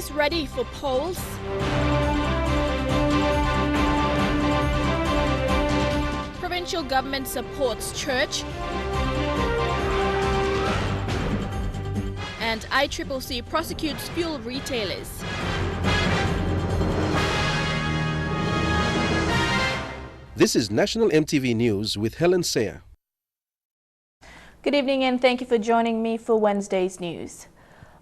Police ready for polls. Provincial government supports church. And ICCC prosecutes fuel retailers. This is National MTV News with Helen Sayer. Good evening and thank you for joining me for Wednesday's news.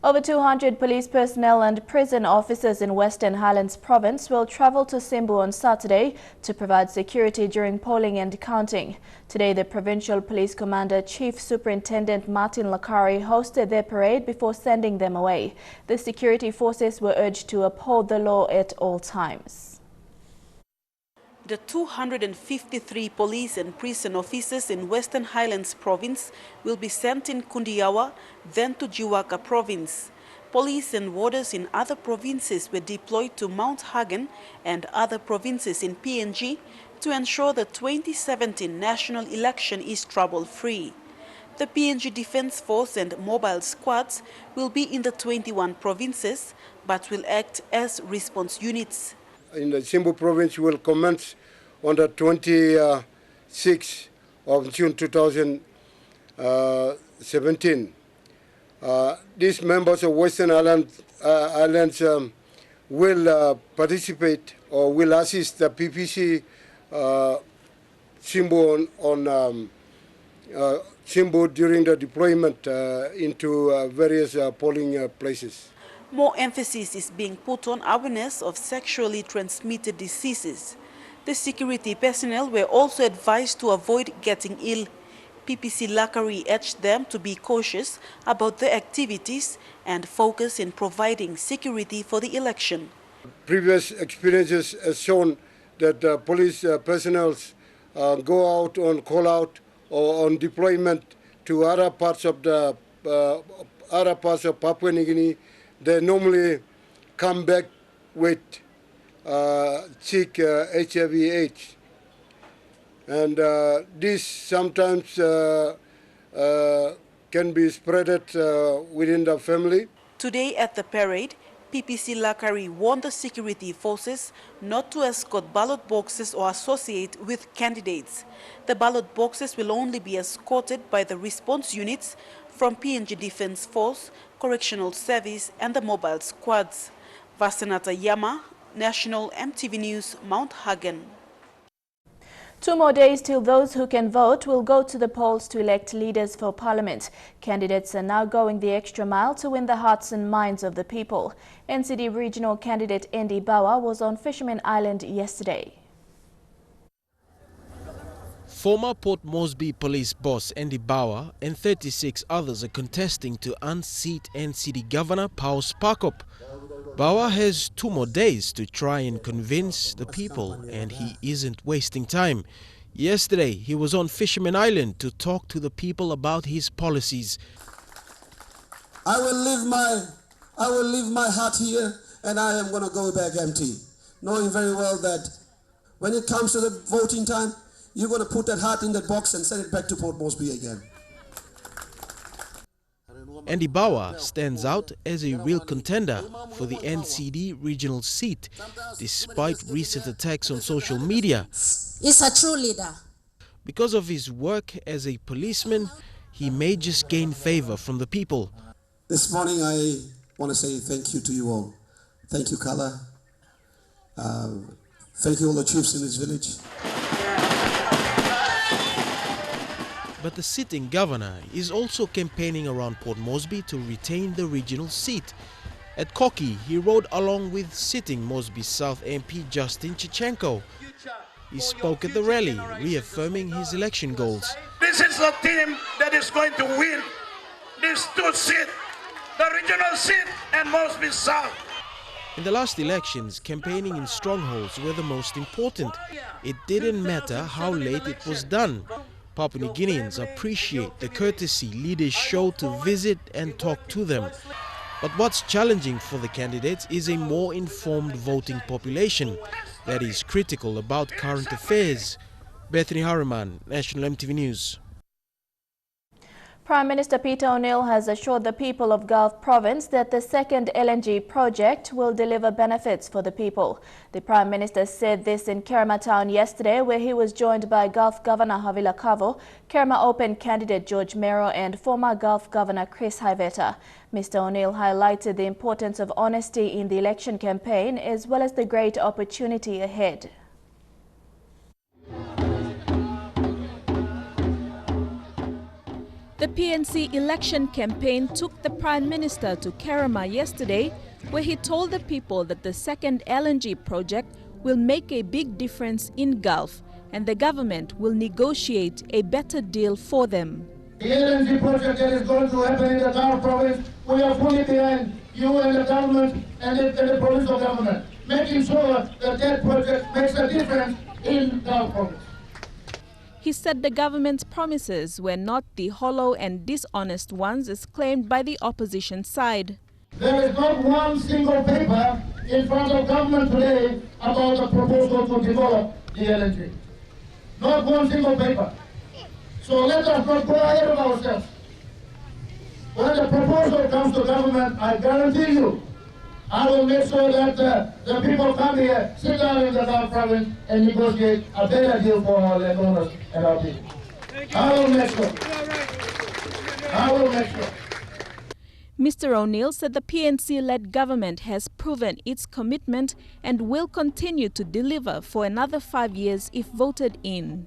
Over 200 police personnel and prison officers in Western Highlands Province will travel to Simbu on Saturday to provide security during polling and counting. Today, the Provincial Police Commander Chief Superintendent Martin Lakari hosted their parade before sending them away. The security forces were urged to uphold the law at all times. The 253 police and prison officers in Western Highlands Province will be sent in Kundiawa, then to Jiwaka Province. Police and warders in other provinces were deployed to Mount Hagen and other provinces in PNG to ensure the 2017 national election is trouble-free. The PNG Defence Force and mobile squads will be in the 21 provinces, but will act as response units. In the Simbu province will commence on the 26th of June 2017. These members of Western Islands will participate or will assist the PPC Simbu on Simbu during the deployment into various polling places. More emphasis is being put on awareness of sexually transmitted diseases. The security personnel were also advised to avoid getting ill. PPC Lakari urged them to be cautious about their activities and focus in providing security for the election. Previous experiences have shown that police personnel go out on call out or on deployment to other parts of Papua New Guinea. They normally come back with sick HIV/AIDS, and this sometimes can be spreaded within the family. Today at the parade, PPC Lakari warned the security forces not to escort ballot boxes or associate with candidates. The ballot boxes will only be escorted by the response units from PNG Defence Force, Correctional Service and the mobile squads. Vasanata Yama, National MTV News, Mount Hagen. 2 more days till those who can vote will go to the polls to elect leaders for Parliament. Candidates are now going the extra mile to win the hearts and minds of the people. NCD regional candidate Andy Bawa was on Fisherman Island yesterday. Former Port Moresby police boss Andy Bawa and 36 others are contesting to unseat NCD Governor Paul Sparkop. Bawa has 2 more days to try and convince the people, and he isn't wasting time. Yesterday, he was on Fisherman Island to talk to the people about his policies. I will leave my heart here, and I am going to go back empty, knowing very well that when it comes to the voting time, you're going to put that heart in that box and send it back to Port Moresby again. Andy Bawa stands out as a real contender for the NCD regional seat, despite recent attacks on social media. He's a true leader. Because of his work as a policeman, he may just gain favor from the people. This morning I want to say thank you to you all. Thank you, Kala. Thank you all the chiefs in this village. But the sitting governor is also campaigning around Port Moresby to retain the regional seat. At Koki, he rode along with sitting Moresby South MP Justin Chichenko. He spoke at the rally, reaffirming his election goals. This is the team that is going to win these 2 seats, the regional seat and Moresby South. In the last elections, campaigning in strongholds were the most important. It didn't matter how late it was done. Papua New Guineans appreciate the courtesy leaders show to visit and talk to them. But what's challenging for the candidates is a more informed voting population that is critical about current affairs. Bethany Harriman, National MTV News. Prime Minister Peter O'Neill has assured the people of Gulf Province that the second LNG project will deliver benefits for the people. The Prime Minister said this in Kerma Town yesterday, where he was joined by Gulf Governor Havila Kavo, Kerma Open candidate George Mero and former Gulf Governor Chris Haiveta. Mr. O'Neill highlighted the importance of honesty in the election campaign as well as the great opportunity ahead. The PNC election campaign took the Prime Minister to Kerama yesterday, where he told the people that the second LNG project will make a big difference in Gulf and the government will negotiate a better deal for them. The LNG project that is going to happen in the Gulf province, we are fully behind you and the government and the provincial government, making sure that that project makes a difference in Gulf province. He said the government's promises were not the hollow and dishonest ones as claimed by the opposition side. There is not one single paper in front of government today about the proposal to develop the LNG. Not one single paper. So let us not go ahead of ourselves. When the proposal comes to government, I guarantee you, I will make sure that the people come here, sit down in the Gulf province and negotiate a better deal for our landowners and our people. I will make sure. I will make sure. Mr. O'Neill said the PNC-led government has proven its commitment and will continue to deliver for another 5 years if voted in.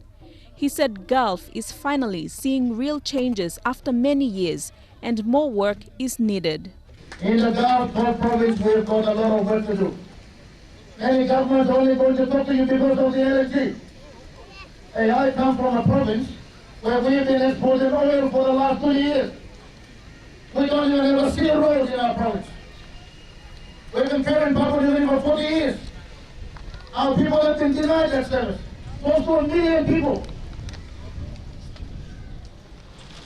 He said Gulf is finally seeing real changes after many years and more work is needed. In the Gulf province, we've got a lot of work to do. Many governments are only going to talk to you because of the LNG. Hey, I come from a province where we've been exporting oil for the last 2 years. We don't even have a steel road in our province. We've been carrying Papua New Guinea for 40 years. Our people have been denied that service. Close to 1 million people.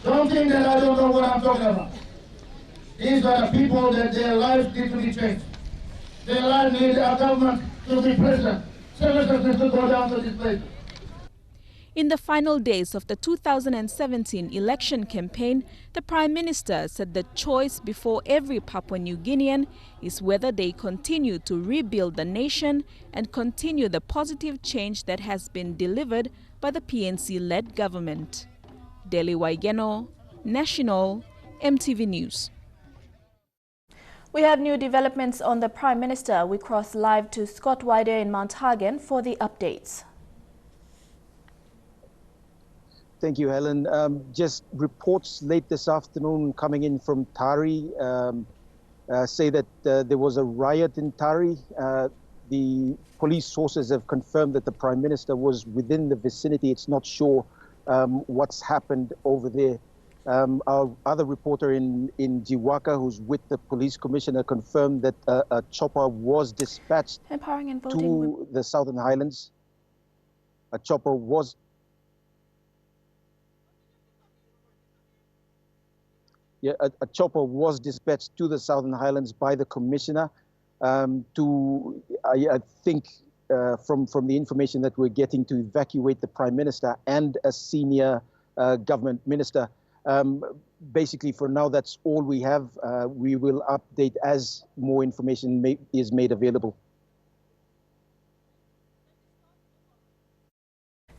Don't think that I don't know what I'm talking about. These are the people that their lives need to be changed. Their lives need our government to be present. Services need to go down to this place. In the final days of the 2017 election campaign, the Prime Minister said the choice before every Papua New Guinean is whether they continue to rebuild the nation and continue the positive change that has been delivered by the PNC-led government. Deli Waigeno, National, EMTV News. We have new developments on the Prime Minister. We cross live to Scott Wider in Mount Hagen for the updates. Thank you, Helen. Just reports late this afternoon coming in from Tari say that there was a riot in Tari. The police sources have confirmed that the Prime Minister was within the vicinity. It's not sure what's happened over there. Our other reporter in Jiwaka, who's with the police commissioner, confirmed that a chopper was dispatched to the Southern Highlands. A chopper was a chopper was dispatched to the Southern Highlands by the commissioner to, I think, from the information that we're getting, to evacuate the Prime Minister and a senior government minister. Basically, for now, that's all we have. We will update as more information is made available.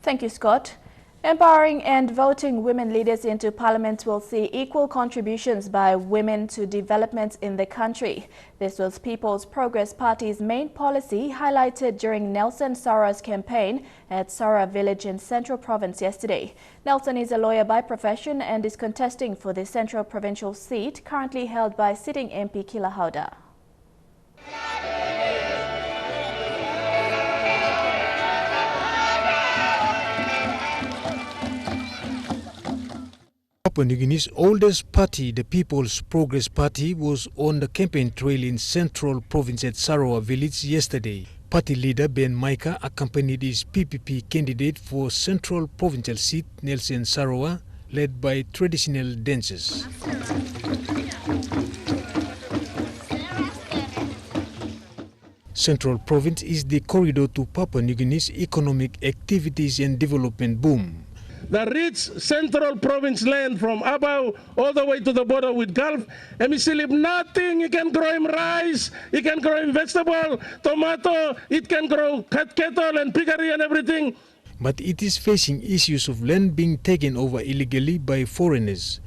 Thank you, Scott. Empowering and voting women leaders into Parliament will see equal contributions by women to development in the country. This was People's Progress Party's main policy, highlighted during Nelson Sara's campaign at Sara Village in Central Province yesterday. Nelson is a lawyer by profession and is contesting for the Central Provincial seat currently held by sitting MP Kila Hauda. Papua New Guinea's oldest party, the People's Progress Party, was on the campaign trail in Central Province at Sarawak Village yesterday. Party leader Ben Maika accompanied his PPP candidate for Central Provincial seat, Nelson Sarawak, led by traditional dancers. Central Province is the corridor to Papua New Guinea's economic activities and development boom. the rich central province land from Abau all the way to the border with Gulf, and we still have nothing. You can grow him rice, you can grow him vegetable, tomato, it can grow cattle and piggery and everything. But it is facing issues of land being taken over illegally by foreigners.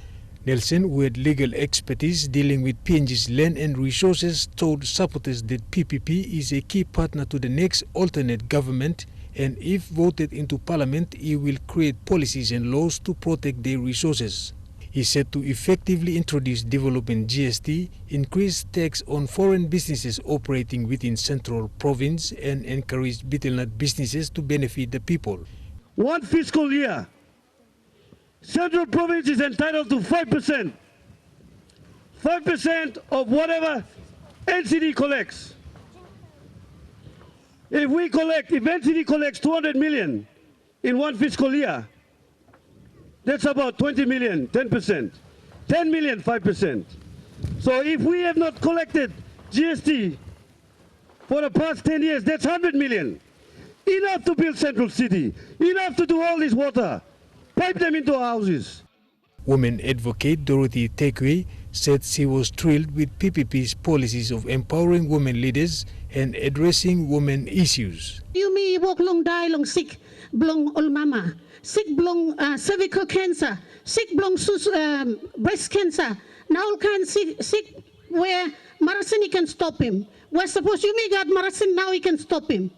Nelson, who had legal expertise dealing with PNG's land and resources, told supporters that PPP is a key partner to the next alternate government, and if voted into parliament, he will create policies and laws to protect their resources. He said to effectively introduce development GST, increase tax on foreign businesses operating within Central Province, and encourage betel-nut businesses to benefit the people. One fiscal year, Central Province is entitled to 5%. 5% of whatever NCD collects. If NCD collects 200 million in one fiscal year, that's about 20 million, 10%. 10 million, 5%. So if we have not collected GST for the past 10 years, that's 100 million. Enough to build Central City, enough to do all this water, pipe them into our houses. Women advocate Dorothy Tekwe said she was thrilled with PPP's policies of empowering women leaders and addressing women issues. You may walk long die long sick blong old mama, sick blong cervical cancer, sick blong breast cancer. Now all kinds sick where Marasini can stop him. We're supposed you may got Marasin now he can stop him.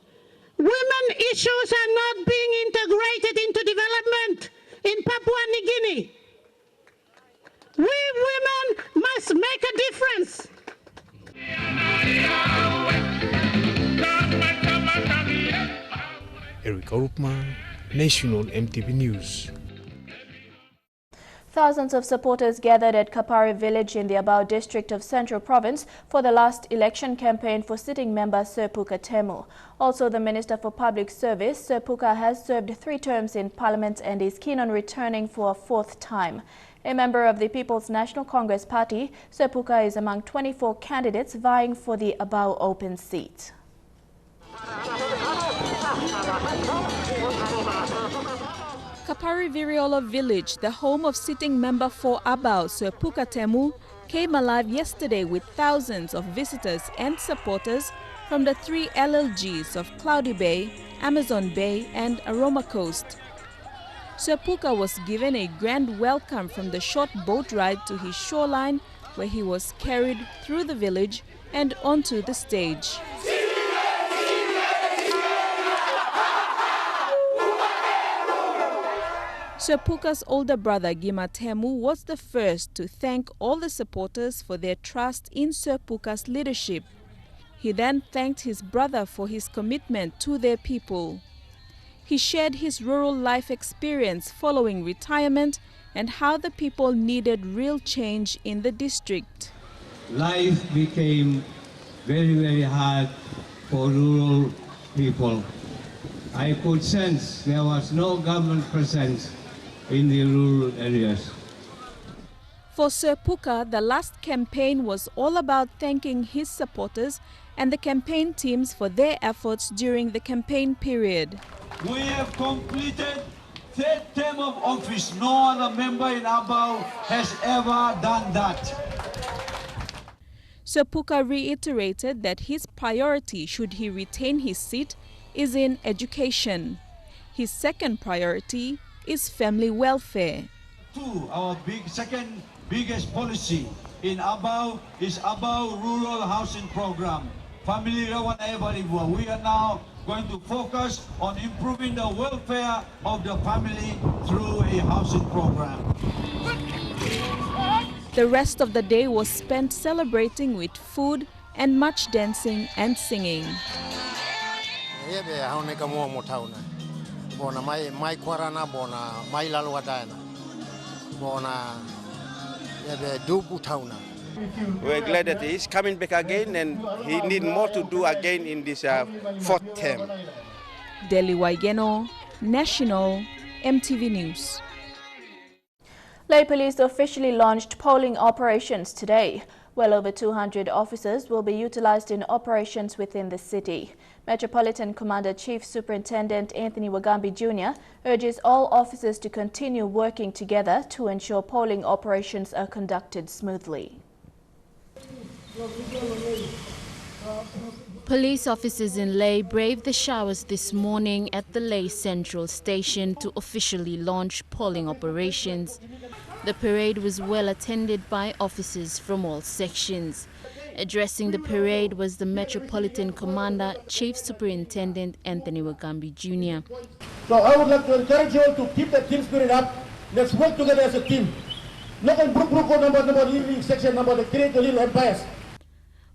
Women issues are not being integrated into development in Papua New Guinea. We women must make a difference. Eric Orupma, National MTV News. Thousands of supporters gathered at Kapari village in the Abau district of Central Province for the last election campaign for sitting member Sir Puka Temu. Also, the Minister for Public Service, Sir Puka, has served 3 terms in Parliament and is keen on returning for a 4th time. A member of the People's National Congress Party, Sir Puka is among 24 candidates vying for the Abau open seat. Kapari Viriola village, the home of sitting member for Abau, Sir Puka Temu, came alive yesterday with thousands of visitors and supporters from the 3 LLGs of Cloudy Bay, Amazon Bay and Aroma Coast. Sir Puka was given a grand welcome from the short boat ride to his shoreline, where he was carried through the village and onto the stage. Sir Puka's older brother Gima Temu was the first to thank all the supporters for their trust in Sir Puka's leadership. He then thanked his brother for his commitment to their people. He shared his rural life experience following retirement and how the people needed real change in the district. Life became very, very hard for rural people. I could sense there was no government presence in the rural areas. For Sir Puka, the last campaign was all about thanking his supporters and the campaign teams for their efforts during the campaign period. We have completed 3rd term of office. No other member in Abau has ever done that. Sir Puka reiterated that his priority, should he retain his seat, is in education. His second priority is family welfare. Our second biggest policy in Abau is Abau Rural Housing Program. Family we are now going to focus on improving the welfare of the family through a housing program. The rest of the day was spent celebrating with food and much dancing and singing. We're glad that he's coming back again, and he needs more to do again in this 4th term. Deli Waigeno, National MTV News. Lay Police officially launched polling operations today. Well over 200 officers will be utilized in operations within the city. Metropolitan Commander Chief Superintendent Anthony Wagambi Jr. urges all officers to continue working together to ensure polling operations are conducted smoothly. Police officers in Lae braved the showers this morning at the Lae Central Station to officially launch polling operations. The parade was well attended by officers from all sections. Addressing the parade was the Metropolitan Commander, Chief Superintendent Anthony Wagambi Jr. So I would like to encourage you all to keep that team spirit up. Let's work together as a team. Not on group number, section number, they create the little empires.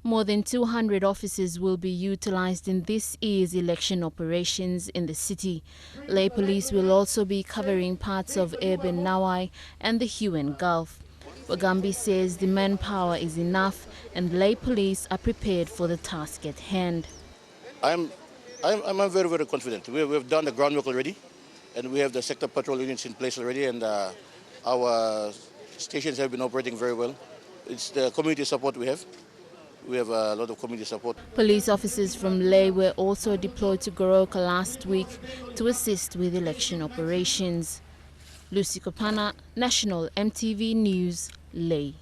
More than 200 officers will be utilized in this year's election operations in the city. Lae Police will also be covering parts of urban Nawai and the Huon Gulf. Wagambi says the manpower is enough and Lae Police are prepared for the task at hand. I'm very, very confident. We've done the groundwork already, and we have the sector patrol units in place already, and our stations have been operating very well. It's the community support we have. We have a lot of community support. Police officers from Lae were also deployed to Goroka last week to assist with election operations. Lucy Kopana, National EMTV News, Lae.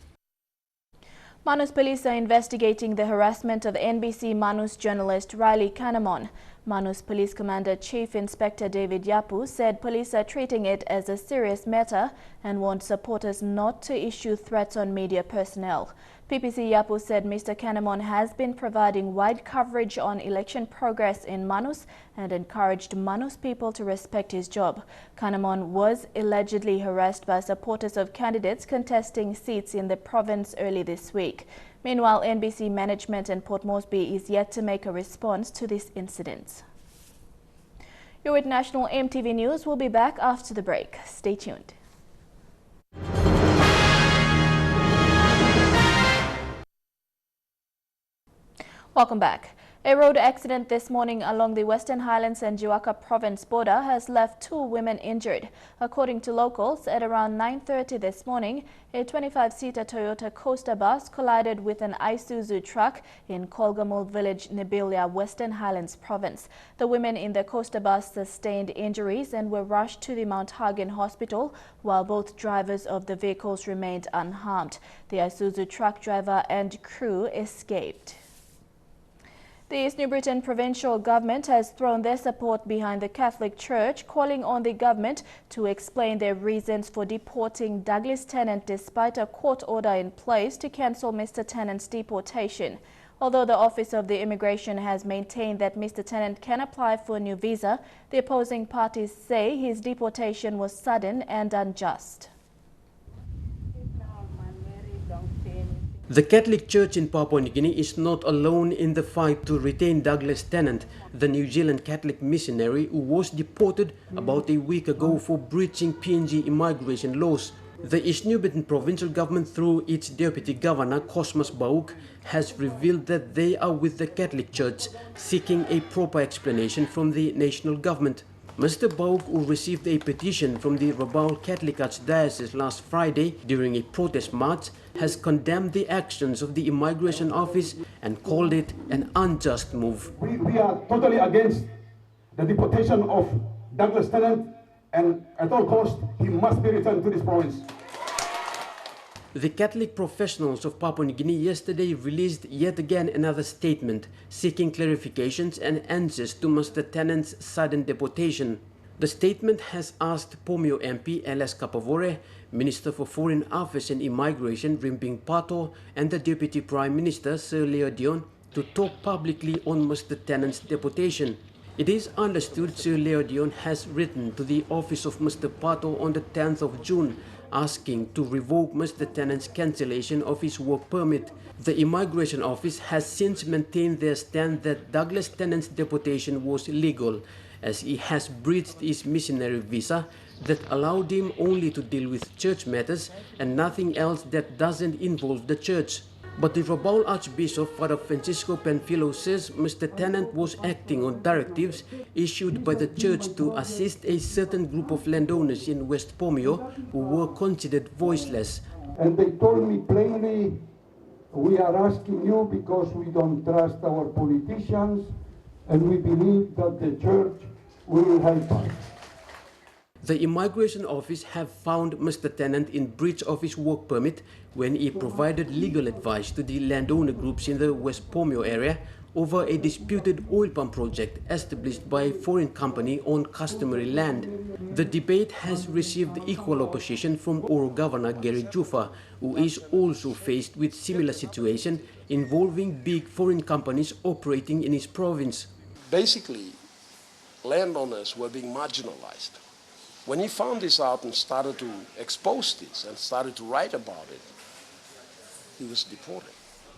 Manus police are investigating the harassment of NBC Manus journalist Riley Kanamon. Manus Police Commander Chief Inspector David Yapu said police are treating it as a serious matter and want supporters not to issue threats on media personnel. PPC Yapu said Mr. Kanamon has been providing wide coverage on election progress in Manus and encouraged Manus people to respect his job. Kanamon was allegedly harassed by supporters of candidates contesting seats in the province early this week. Meanwhile, NBC management in Port Moresby is yet to make a response to this incident. You're with National EMTV News. We'll be back after the break. Stay tuned. Welcome back. A road accident this morning along the Western Highlands and Jiwaka Province border has left 2 women injured. According to locals, at around 9:30 this morning, a 25-seater Toyota Coaster bus collided with an Isuzu truck in Kolgamul village, Nibilia, Western Highlands Province. The women in the Coaster bus sustained injuries and were rushed to the Mount Hagen Hospital, while both drivers of the vehicles remained unharmed. The Isuzu truck driver and crew escaped. The East New Britain Provincial Government has thrown their support behind the Catholic Church, calling on the government to explain their reasons for deporting Douglas Tennant despite a court order in place to cancel Mr. Tennant's deportation. Although the Office of the Immigration has maintained that Mr. Tennant can apply for a new visa, the opposing parties say his deportation was sudden and unjust. The Catholic Church in Papua New Guinea is not alone in the fight to retain Douglas Tennant, the New Zealand Catholic missionary who was deported about a week ago for breaching PNG immigration laws. The East New Britain Provincial Government, through its Deputy Governor Cosmas Bauk, has revealed that they are with the Catholic Church, seeking a proper explanation from the national government. Mr. Bauk, who received a petition from the Rabaul Catholic Archdiocese last Friday during a protest march, has condemned the actions of the Immigration Office and called it an unjust move. We are totally against the deportation of Douglas Tennant, and at all costs, he must be returned to this province. The Catholic professionals of Papua New Guinea yesterday released yet again another statement seeking clarifications and answers to Mr. Tennant's sudden deportation. The statement has asked Pomio MP LS Kapavore, Minister for Foreign Affairs and Immigration Rimping Pato, and the Deputy Prime Minister Sir Leo Dion to talk publicly on Mr. Tennant's deportation. It is understood Sir Leo Dion has written to the office of Mr. Pato on the 10th of June asking to revoke Mr. Tennant's cancellation of his work permit. The Immigration Office has since maintained their stand that Douglas Tennant's deportation was legal, as he has breached his missionary visa that allowed him only to deal with church matters and nothing else that doesn't involve the church. But the Rabaul Archbishop Father Francisco Panfilo says Mr. Tennant was acting on directives issued by the church to assist a certain group of landowners in West Pomio who were considered voiceless. And they told me plainly, We are asking you because we don't trust our politicians and we believe that the church will help us. The immigration office have found Mr. Tennant in breach of his work permit when he provided legal advice to the landowner groups in the West Pomio area over a disputed oil pump project established by a foreign company on customary land. The debate has received equal opposition from Oro Governor Gary Jufa, who is also faced with similar situation involving big foreign companies operating in his province. Basically, landowners were being marginalized. When he found this out and started to expose this and started to write about it, he was deported.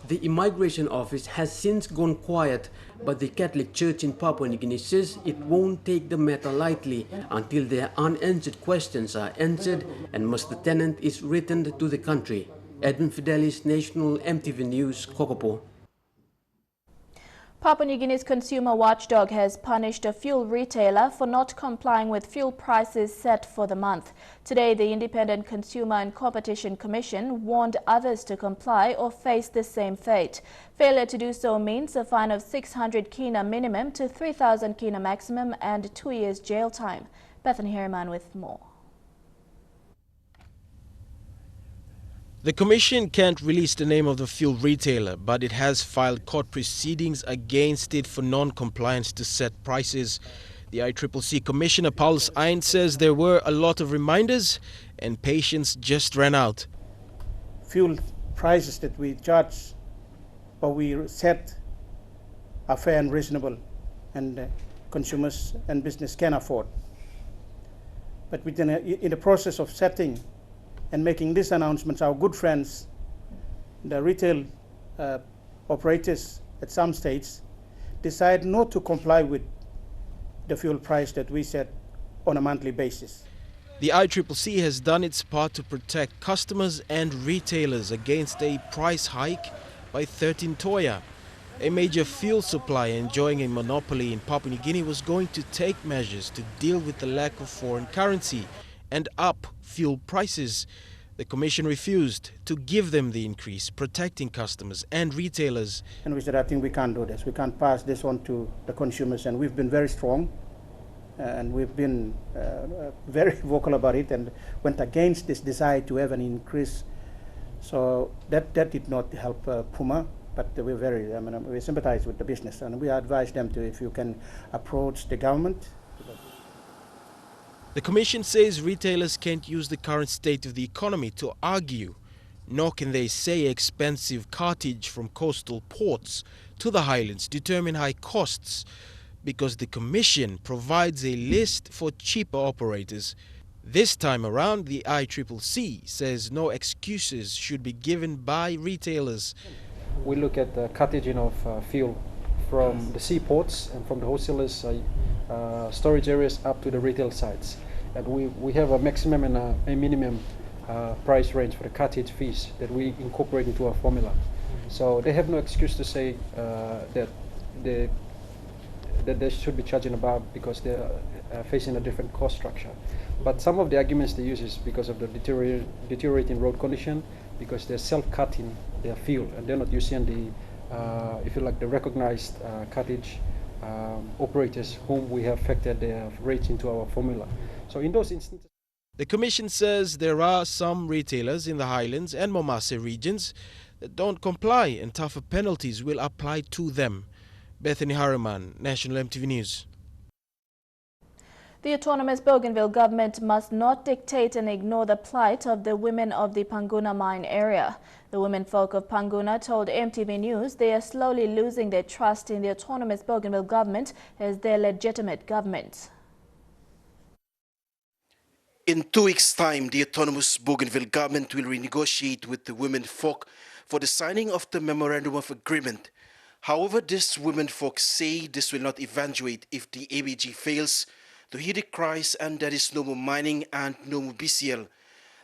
The immigration office has since gone quiet, but the Catholic Church in Papua New Guinea says it won't take the matter lightly until their unanswered questions are answered and Mr. Tennant is returned to the country. Edwin Fidelis, National EMTV News, Kokopo. Papua New Guinea's consumer watchdog has punished a fuel retailer for not complying with fuel prices set for the month. Today, the Independent Consumer and Competition Commission warned others to comply or face the same fate. Failure to do so means a fine of 600 kina minimum to 3,000 kina maximum and 2 years jail time. Bethany Harriman with more. The Commission can't release the name of the fuel retailer, but it has filed court proceedings against it for non-compliance to set prices. The ICCC Commissioner Paulus Ein says there were a lot of reminders and patience just ran out. Fuel prices that we charge or we set are fair and reasonable, and consumers and business can afford. But in the process of setting and making these announcements, our good friends, the retail operators at some states, decide not to comply with the fuel price that we set on a monthly basis. The ICCC has done its part to protect customers and retailers against a price hike by 13 Toya. A major fuel supplier enjoying a monopoly in Papua New Guinea was going to take measures to deal with the lack of foreign currency and up fuel prices. The Commission refused to give them the increase, protecting customers and retailers. And we said, I think we can't do this. We can't pass this on to the consumers, and we've been very strong and we've been very vocal about it and went against this desire to have an increase. So that did not help Puma, but we sympathize with the business, and we advise them to, if you can approach the government. The Commission says retailers can't use the current state of the economy to argue, nor can they say expensive cartage from coastal ports to the highlands determine high costs, because the Commission provides a list for cheaper operators. This time around, the ICCC says no excuses should be given by retailers. We look at the cartaging of fuel from the seaports and from the wholesalers' storage areas up to the retail sites. And we have a maximum and a minimum price range for the cartage fees that we incorporate into our formula. So they have no excuse to say that they should be charging above because they're facing a different cost structure. But some of the arguments they use is because of the deteriorating road condition, because they're self-cutting their fuel and they're not using the, if you like, the recognized cartage operators whom we have factored their rates into our formula. So in those instances, the Commission says there are some retailers in the highlands and Momase regions that don't comply, and tougher penalties will apply to them. Bethany Harriman, National EMTV News. The autonomous Bougainville government must not dictate and ignore the plight of the women of the Panguna mine area. The womenfolk of Panguna told EMTV News they are slowly losing their trust in the autonomous Bougainville government as their legitimate government. In 2 weeks' time, the autonomous Bougainville government will renegotiate with the womenfolk for the signing of the Memorandum of Agreement. However, these womenfolk say this will not eventuate if the ABG fails to hear the cries and there is no more mining and no more BCL.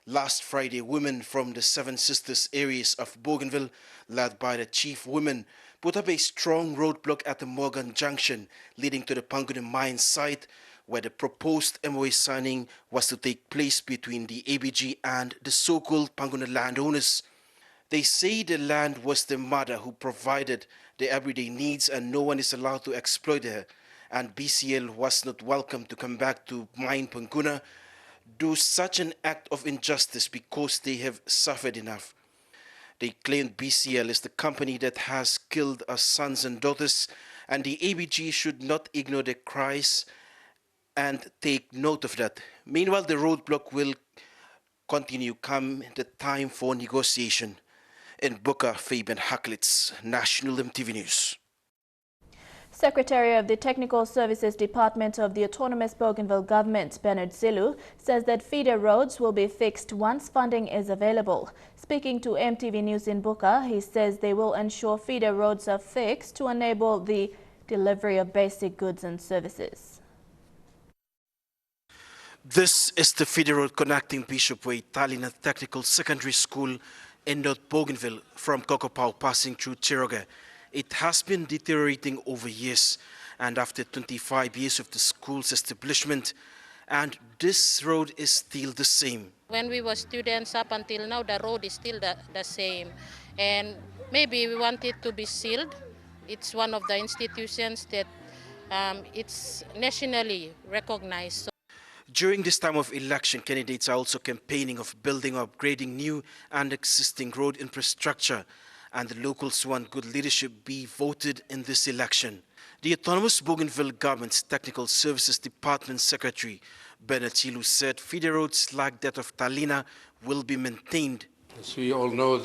Last Friday, women from the Seven Sisters areas of Bougainville, led by the chief women, put up a strong roadblock at the Morgan Junction, leading to the Panguna mine site, where the proposed MOA signing was to take place between the ABG and the so-called Panguna landowners. They say the land was their mother who provided their everyday needs and no one is allowed to exploit her. And BCL was not welcome to come back to mine Panguna, do such an act of injustice because they have suffered enough. They claimed BCL is the company that has killed our sons and daughters, and the ABG should not ignore their cries and take note of that. Meanwhile, the roadblock will continue come the time for negotiation. In Buka, Fabian Haklitz, National EMTV News. Secretary of the Technical Services Department of the Autonomous Bougainville Government, Bernard Zilu, says that feeder roads will be fixed once funding is available. Speaking to EMTV News in Buka, he says they will ensure feeder roads are fixed to enable the delivery of basic goods and services. This is the feeder road connecting Bishop Way Talina Technical Secondary School in North Bougainville from Kokopau passing through Tiroga. It has been deteriorating over years, and after 25 years of the school's establishment, and this road is still the same. When we were students up until now, the road is still the same, and maybe we want it to be sealed. It's one of the institutions that it's nationally recognized. During this time of election, candidates are also campaigning of building or upgrading new and existing road infrastructure, and the locals want good leadership be voted in this election. The Autonomous Bougainville Government's Technical Services Department Secretary, Bernard Zilu, said feeder roads like that of Talina will be maintained. As we all know,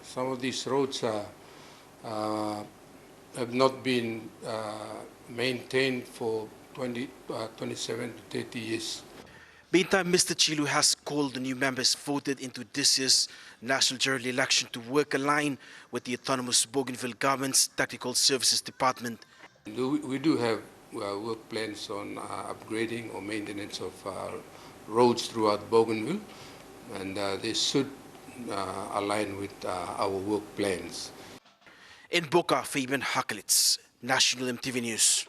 some of these roads have not been maintained for 27 to 30 years. Meantime, Mr. Zilu has called the new members voted into this year's National General Election to work aligned with the Autonomous Bougainville Government's Technical Services Department. We do have work plans on upgrading or maintenance of roads throughout Bougainville, and they should align with our work plans. In Boca, Fabian Haklitz, National EMTV News.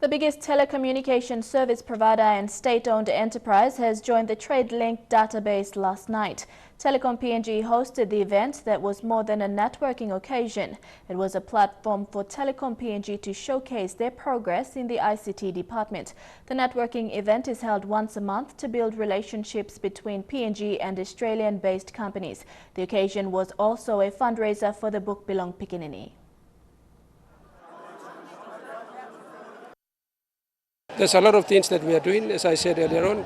The biggest telecommunications service provider and state-owned enterprise has joined the TradeLink database last night. Telecom PNG hosted the event that was more than a networking occasion. It was a platform for Telecom PNG to showcase their progress in the ICT department. The networking event is held once a month to build relationships between PNG and Australian-based companies. The occasion was also a fundraiser for the book Bilong Pikinini. There's a lot of things that we are doing, as I said earlier on.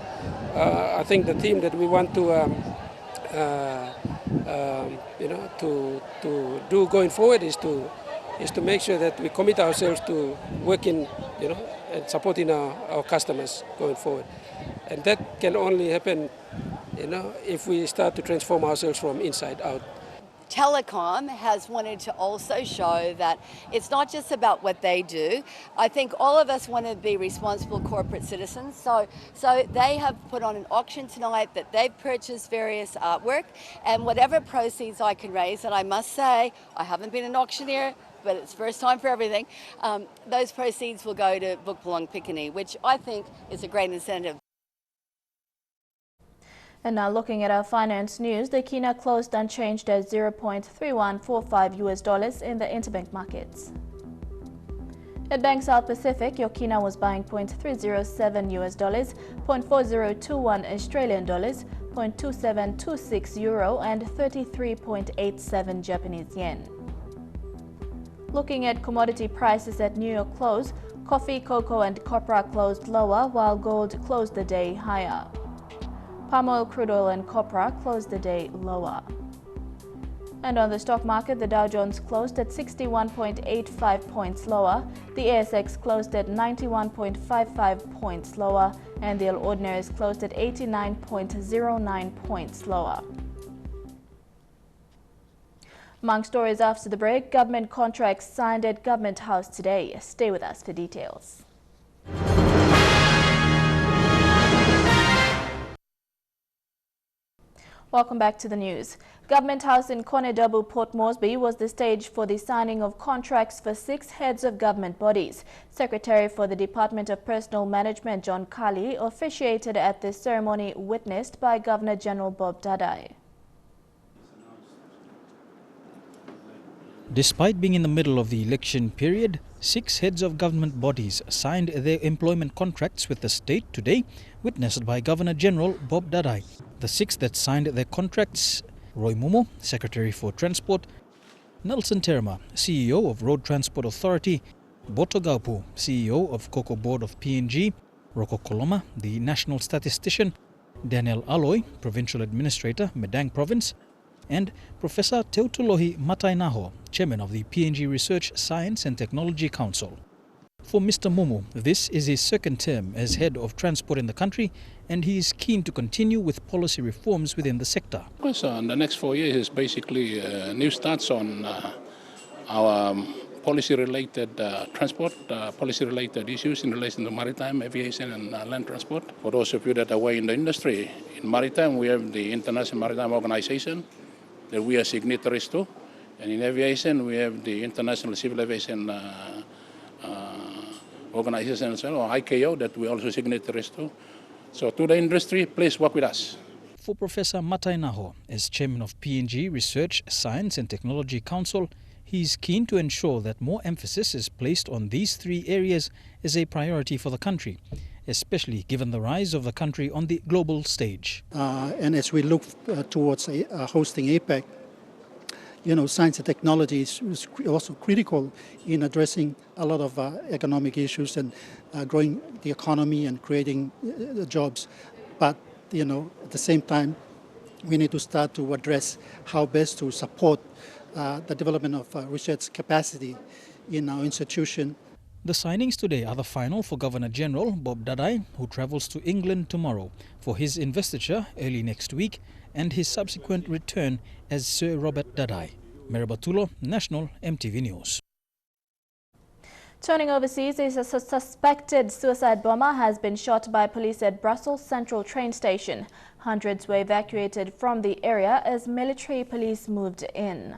I think the theme that we want to do going forward is to make sure that we commit ourselves to working, and supporting our customers going forward. And that can only happen, if we start to transform ourselves from inside out. Telecom has wanted to also show that it's not just about what they do. I think all of us want to be responsible corporate citizens. So they have put on an auction tonight that they've purchased various artwork, and whatever proceeds I can raise, and I must say, I haven't been an auctioneer, but it's first time for everything, those proceeds will go to Book Bilong Pikinini, which I think is a great incentive. And now looking at our finance news, the Kina closed unchanged at $0.3145 US in the interbank markets. At Bank South Pacific, your Kina was buying $0.307 US, $0.4021 Australian dollars, $0.2726 euro, and 33.87 Japanese yen. Looking at commodity prices at New York close, coffee, cocoa, and copra closed lower, while gold closed the day higher. Palm oil, crude oil, and copra closed the day lower. And on the stock market, the Dow Jones closed at 61.85 points lower, the ASX closed at 91.55 points lower, and the Ordinaries closed at 89.09 points lower. Among stories after the break, government contracts signed at Government House today. Stay with us for details. Welcome back to the news. Government House in Konedobu, Port Moresby was the stage for the signing of contracts for 6 heads of government bodies. Secretary for the Department of Personal Management, John Kali, officiated at the ceremony witnessed by Governor General Bob Dadai. Despite being in the middle of the election period, 6 heads of government bodies signed their employment contracts with the state today, witnessed by Governor-General Bob Dadai. The 6 that signed their contracts: Roy Momo, Secretary for Transport; Nelson Terma, CEO of Road Transport Authority; Boto Gaupu, CEO of Cocoa Board of PNG; Roko Koloma, the National Statistician; Daniel Aloy, Provincial Administrator, Medang Province; and Professor Teutolohi Matainaho, Chairman of the PNG Research, Science and Technology Council. For Mr. Momo, this is his second term as head of transport in the country, and he is keen to continue with policy reforms within the sector. So the next 4 years is basically new starts on our policy-related transport, policy-related issues in relation to maritime, aviation and land transport. For those of you that are away in the industry, in maritime we have the International Maritime Organization that we are signatories to, and in aviation we have the International Civil Aviation Organization, or ICAO, that we also signatories to. So to the industry, please work with us. For Professor Matainaho, as Chairman of PNG Research, Science and Technology Council, he is keen to ensure that more emphasis is placed on these 3 areas as a priority for the country, especially given the rise of the country on the global stage. And as we look towards hosting APEC, science and technology is also critical in addressing a lot of economic issues and growing the economy and creating jobs. But, at the same time, we need to start to address how best to support the development of research capacity in our institution. The signings today are the final for Governor-General Bob Dadai, who travels to England tomorrow for his investiture early next week and his subsequent return as Sir Robert Dadai. Merabatulo, National EMTV News. Turning overseas, a suspected suicide bomber has been shot by police at Brussels Central train station. Hundreds were evacuated from the area as military police moved in.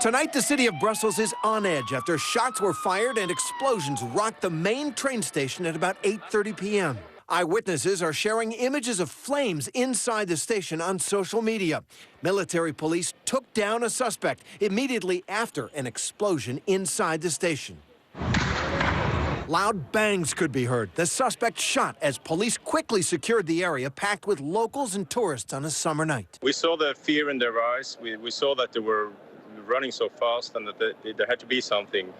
Tonight, the city of Brussels is on edge after shots were fired and explosions rocked the main train station at about 8:30 p.m. Eyewitnesses are sharing images of flames inside the station on social media. Military police took down a suspect immediately after an explosion inside the station. Loud bangs could be heard. The suspect shot as police quickly secured the area packed with locals and tourists on a summer night. We saw the fear in their eyes. We saw that they were running so fast and that there had to be something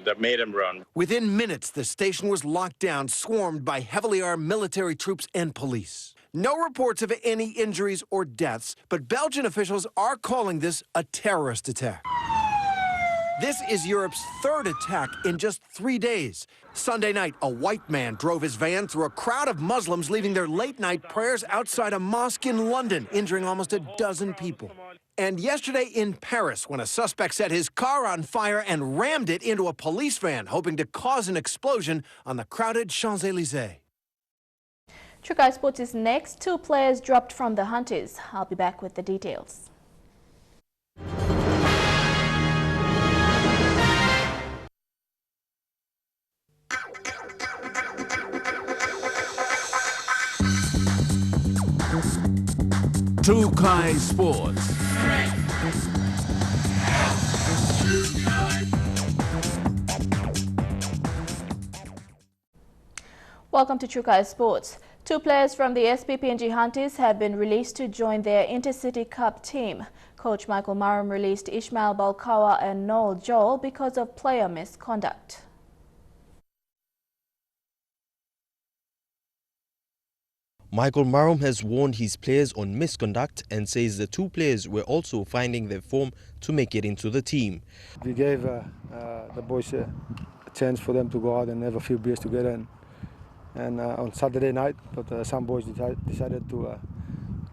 that made them run. Within minutes, the station was locked down, swarmed by heavily armed military troops and police. No reports of any injuries or deaths, but Belgian officials are calling this a terrorist attack. This is Europe's 3rd attack in just 3 days. Sunday night, a white man drove his van through a crowd of Muslims leaving their late-night prayers outside a mosque in London, injuring almost a dozen people. And yesterday in Paris, when a suspect set his car on fire and rammed it into a police van, hoping to cause an explosion on the crowded Champs-Élysées. True Guy Sports is next. 2 players dropped from the Hunters. I'll be back with the details. True Guy Sports. Welcome to True Guy Sports. 2 players from the SPPNG Hunters have been released to join their Intercity Cup team. Coach Michael Marum released Ishmael Balkawa and Noel Joel because of player misconduct. Michael Marum has warned his players on misconduct and says the 2 players were also finding their form to make it into the team. We gave the boys a chance for them to go out and have a few beers together. And on Saturday night, but some boys decided to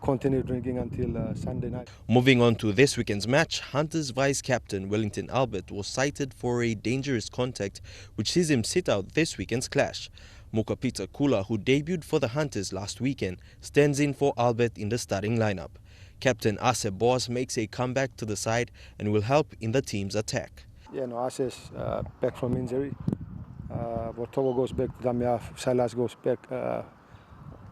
continue drinking until Sunday night. Moving on to this weekend's match, Hunters vice-captain Wellington Albert was cited for a dangerous contact which sees him sit out this weekend's clash. Mukapita Kula, who debuted for the Hunters last weekend, stands in for Albert in the starting lineup. Captain Ase Boas makes a comeback to the side and will help in the team's attack. Yeah, no, Ase's back from injury. Bortovo goes back to Damiaf, Silas goes back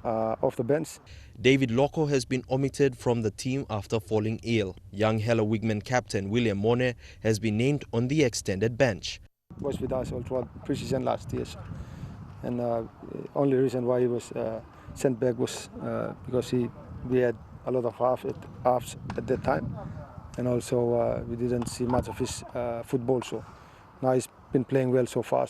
off the bench. David Loko has been omitted from the team after falling ill. Young Hella Wigman captain William Mone has been named on the extended bench. He was with us all throughout pre-season last year. And only reason why he was sent back was because we had a lot of halves at that time. And also we didn't see much of his football. So now he's been playing well so far.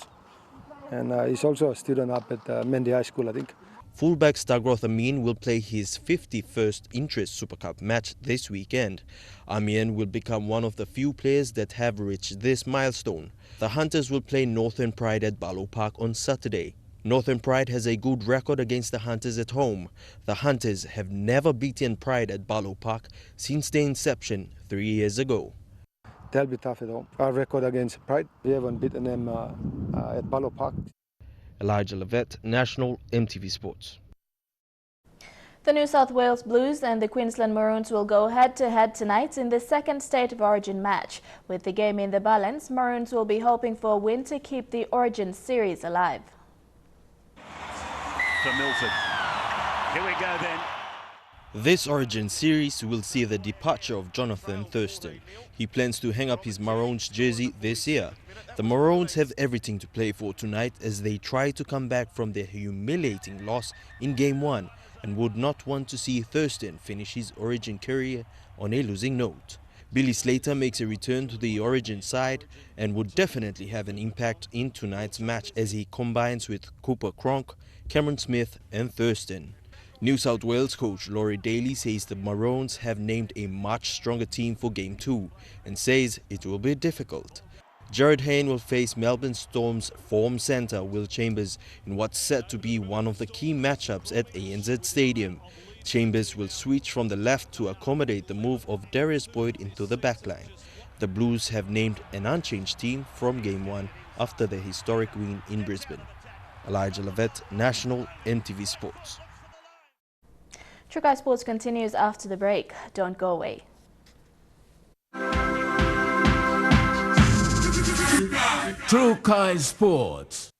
And he's also a student up at Mendy High School, I think. Fullback Stagroth Amin will play his 51st Interest Super Cup match this weekend. Amin will become one of the few players that have reached this milestone. The Hunters will play Northern Pride at Balo Park on Saturday. Northern Pride has a good record against the Hunters at home. The Hunters have never beaten Pride at Balo Park since their inception 3 years ago. They'll be tough at home. Our record against Pride, we haven't beaten them at Balo Park. Elijah Levette, National EMTV Sports. The New South Wales Blues and the Queensland Maroons will go head-to-head tonight in the second State of Origin match. With the game in the balance, Maroons will be hoping for a win to keep the Origin series alive. For Milford. Here we go then. This Origin series will see the departure of Jonathan Thurston. He plans to hang up his Maroons jersey this year. The Maroons have everything to play for tonight as they try to come back from their humiliating loss in Game 1 and would not want to see Thurston finish his Origin career on a losing note. Billy Slater makes a return to the Origin side and would definitely have an impact in tonight's match as he combines with Cooper Cronk, Cameron Smith and Thurston. New South Wales coach Laurie Daly says the Maroons have named a much stronger team for Game 2 and says it will be difficult. Jared Hayne will face Melbourne Storm's form centre Will Chambers in what's set to be one of the key matchups at ANZ Stadium. Chambers will switch from the left to accommodate the move of Darius Boyd into the backline. The Blues have named an unchanged team from Game 1 after their historic win in Brisbane. Elijah Levette, National EMTV Sports. True Guy Sports continues after the break. Don't go away. True Guy Sports.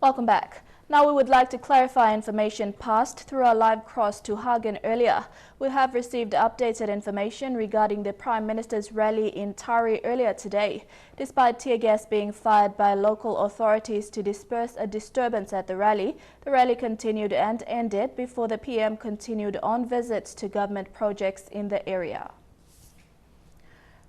Welcome back. Now we would like to clarify information passed through our live cross to Hagen earlier. We have received updated information regarding the Prime Minister's rally in Tari earlier today. Despite tear gas being fired by local authorities to disperse a disturbance at the rally continued and ended before the PM continued on visits to government projects in the area.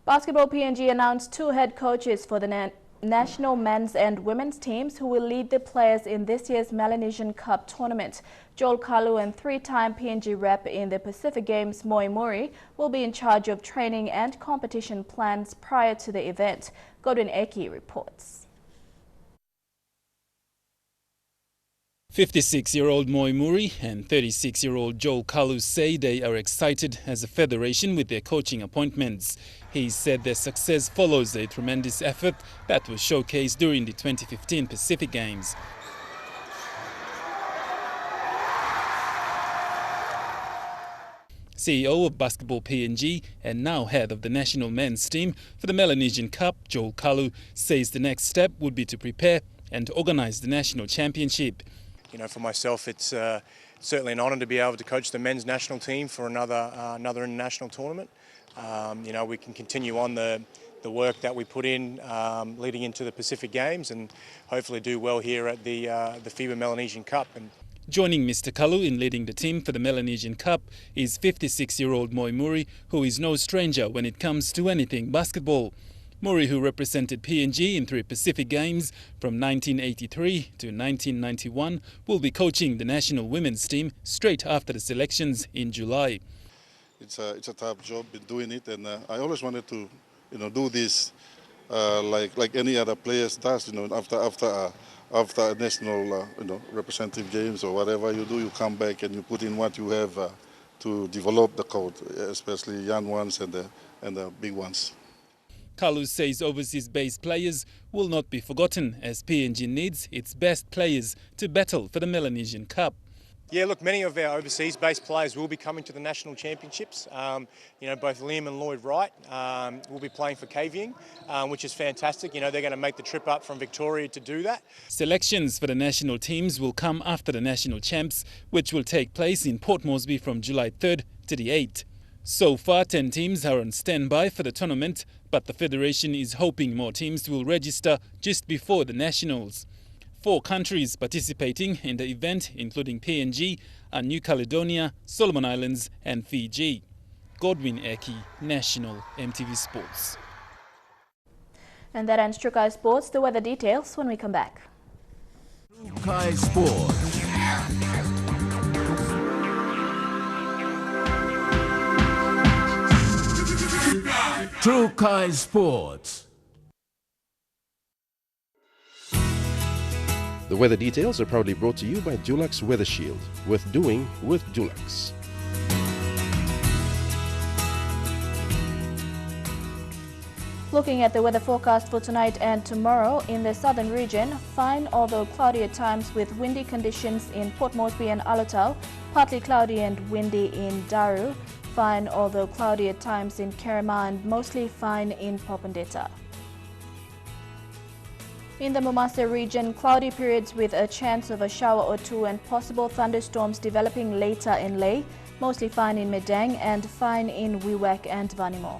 Basketball PNG announced 2 head coaches for the national men's and women's teams who will lead the players in this year's Melanesian Cup tournament. Joel Kalu and 3-time PNG rep in the Pacific Games, Moi Muri, will be in charge of training and competition plans prior to the event. Godwin Eki reports. 56-year-old Moi Muri and 36-year-old Joel Kalu say they are excited as a federation with their coaching appointments. He said their success follows a tremendous effort that was showcased during the 2015 Pacific Games. CEO of Basketball PNG and now head of the national men's team for the Melanesian Cup, Joel Kalu, says the next step would be to prepare and organise the national championship. You know, for myself, it's certainly an honour to be able to coach the men's national team for another international tournament. You know, we can continue on the work that we put in leading into the Pacific Games and hopefully do well here at the FIBA Melanesian Cup. Joining Mr. Kalu in leading the team for the Melanesian Cup is 56-year-old Moi Muri, who is no stranger when it comes to anything basketball. Muri, who represented PNG in 3 Pacific Games from 1983 to 1991, will be coaching the national women's team straight after the selections in July. It's a tough job, been doing it, and I always wanted to, do this like any other players does, after a national, representative games or whatever you do, you come back and you put in what you have to develop the code, especially young ones and the big ones. Kalu says overseas-based players will not be forgotten as PNG needs its best players to battle for the Melanesian Cup. Yeah, look, many of our overseas-based players will be coming to the national championships. You know, both Liam and Lloyd Wright will be playing for Kavieng, which is fantastic. You know, they're going to make the trip up from Victoria to do that. Selections for the national teams will come after the national champs, which will take place in Port Moresby from July 3rd to the 8th. So far, 10 teams are on standby for the tournament, but the Federation is hoping more teams will register just before the nationals. 4 countries participating in the event, including PNG, are New Caledonia, Solomon Islands and Fiji. Godwin Eki, National MTV Sports. And that ends Trukai Sports. The weather details when we come back. Trukai Sports. Trukai Sports. The weather details are proudly brought to you by Dulux Weather Shield. Worth doing with Dulux. Looking at the weather forecast for tonight and tomorrow, in the southern region, fine although cloudy at times with windy conditions in Port Moresby and Alotau, partly cloudy and windy in Daru, fine although cloudy at times in Kerema and mostly fine in Popondetta. In the Momasa region, cloudy periods with a chance of a shower or two and possible thunderstorms developing later in Lae, mostly fine in Medang and fine in Wewak and Vanimo.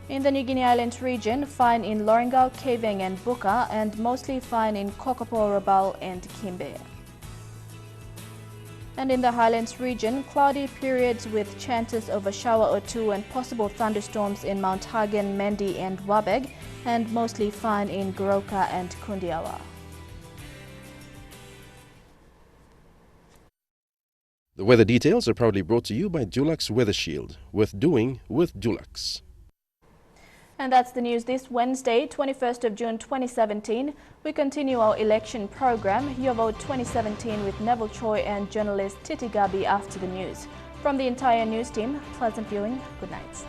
In the New Guinea Islands region, fine in Lorengau, Kavieng and Buka and mostly fine in Kokopo, Rabaul and Kimbe. And in the Highlands region, cloudy periods with chances of a shower or two and possible thunderstorms in Mount Hagen, Mendi and Wabeg, and mostly fine in Goroka and Kundiawa. The weather details are proudly brought to you by Dulux Weather Shield. Worth doing with Dulux. And that's the news this Wednesday, 21st of June 2017. We continue our election program, Your Vote 2017, with Neville Choi and journalist Titi Gabi after the news. From the entire news team, pleasant viewing. Good night.